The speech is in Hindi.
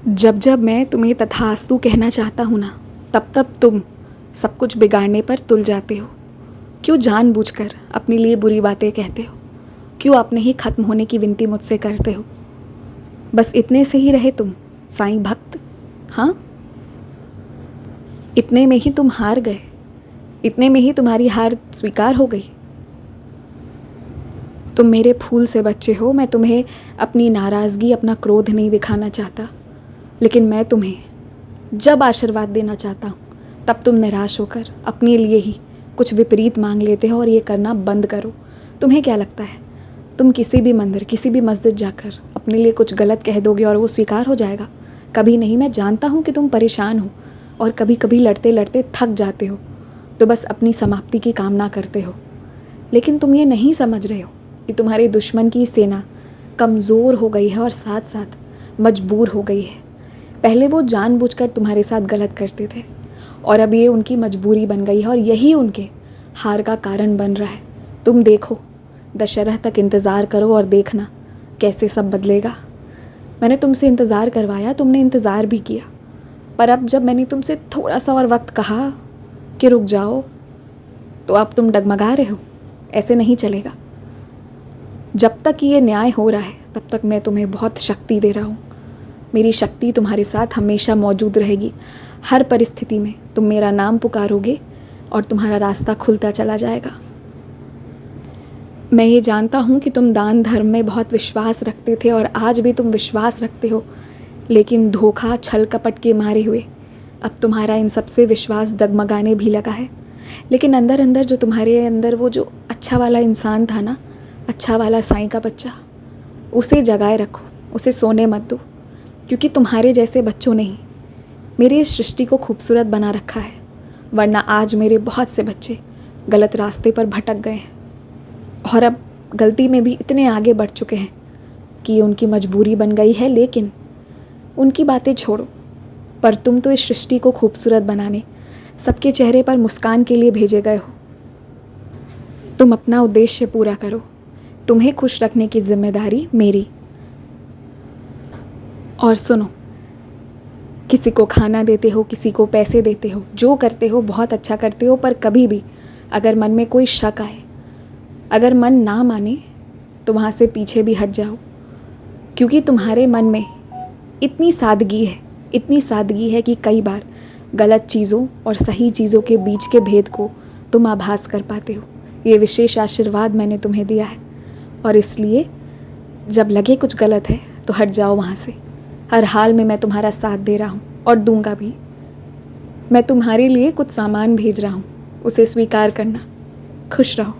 जब जब मैं तुम्हें तथास्तु कहना चाहता हूँ ना, तब तब तुम सब कुछ बिगाड़ने पर तुल जाते हो। क्यों जानबूझकर अपने लिए बुरी बातें कहते हो? क्यों अपने ही खत्म होने की विनती मुझसे करते हो? बस इतने से ही रहे तुम साईं भक्त? हाँ, इतने में ही तुम हार गए? इतने में ही तुम्हारी हार स्वीकार हो गई? तुम मेरे फूल से बच्चे हो। मैं तुम्हें अपनी नाराज़गी, अपना क्रोध नहीं दिखाना चाहता, लेकिन मैं तुम्हें जब आशीर्वाद देना चाहता हूँ तब तुम निराश होकर अपने लिए ही कुछ विपरीत मांग लेते हो। और ये करना बंद करो। तुम्हें क्या लगता है तुम किसी भी मंदिर, किसी भी मस्जिद जाकर अपने लिए कुछ गलत कह दोगे और वो स्वीकार हो जाएगा? कभी नहीं। मैं जानता हूँ कि तुम परेशान हो और कभी कभी लड़ते लड़ते थक जाते हो, तो बस अपनी समाप्ति की कामना करते हो। लेकिन तुम ये नहीं समझ रहे हो कि तुम्हारे दुश्मन की सेना कमज़ोर हो गई है और साथ साथ मजबूर हो गई है। पहले वो जानबूझकर तुम्हारे साथ गलत करते थे और अब ये उनकी मजबूरी बन गई है और यही उनके हार का कारण बन रहा है। तुम देखो, दशहरा तक इंतज़ार करो और देखना कैसे सब बदलेगा। मैंने तुमसे इंतज़ार करवाया, तुमने इंतज़ार भी किया, पर अब जब मैंने तुमसे थोड़ा सा और वक्त कहा कि रुक जाओ, तो अब तुम डगमगा रहे हो। ऐसे नहीं चलेगा। जब तक ये न्याय हो रहा है तब तक मैं तुम्हें बहुत शक्ति दे रहा हूँ। मेरी शक्ति तुम्हारे साथ हमेशा मौजूद रहेगी। हर परिस्थिति में तुम मेरा नाम पुकारोगे और तुम्हारा रास्ता खुलता चला जाएगा। मैं ये जानता हूँ कि तुम दान धर्म में बहुत विश्वास रखते थे और आज भी तुम विश्वास रखते हो, लेकिन धोखा, छल कपट के मारे हुए अब तुम्हारा इन सबसे विश्वास डगमगाने भी लगा है। लेकिन अंदर अंदर जो तुम्हारे अंदर वो जो अच्छा वाला इंसान था ना, अच्छा वाला साईं का बच्चा, उसे जगाए रखो, उसे सोने मत दो, क्योंकि तुम्हारे जैसे बच्चों ने ही मेरी इस सृष्टि को खूबसूरत बना रखा है। वरना आज मेरे बहुत से बच्चे गलत रास्ते पर भटक गए हैं और अब गलती में भी इतने आगे बढ़ चुके हैं कि ये उनकी मजबूरी बन गई है। लेकिन उनकी बातें छोड़ो, पर तुम तो इस सृष्टि को खूबसूरत बनाने, सबके चेहरे पर मुस्कान के लिए भेजे गए हो। तुम अपना उद्देश्य पूरा करो। तुम्हें खुश रखने की जिम्मेदारी मेरी। और सुनो, किसी को खाना देते हो, किसी को पैसे देते हो, जो करते हो बहुत अच्छा करते हो, पर कभी भी अगर मन में कोई शक आए, अगर मन ना माने, तो वहाँ से पीछे भी हट जाओ। क्योंकि तुम्हारे मन में इतनी सादगी है कि कई बार गलत चीज़ों और सही चीज़ों के बीच के भेद को तुम आभास कर पाते हो। ये विशेष आशीर्वाद मैंने तुम्हें दिया है और इसलिए जब लगे कुछ गलत है तो हट जाओ वहाँ से। हर हाल में मैं तुम्हारा साथ दे रहा हूँ और दूंगा भी। मैं तुम्हारे लिए कुछ सामान भेज रहा हूँ, उसे स्वीकार करना। खुश रहो।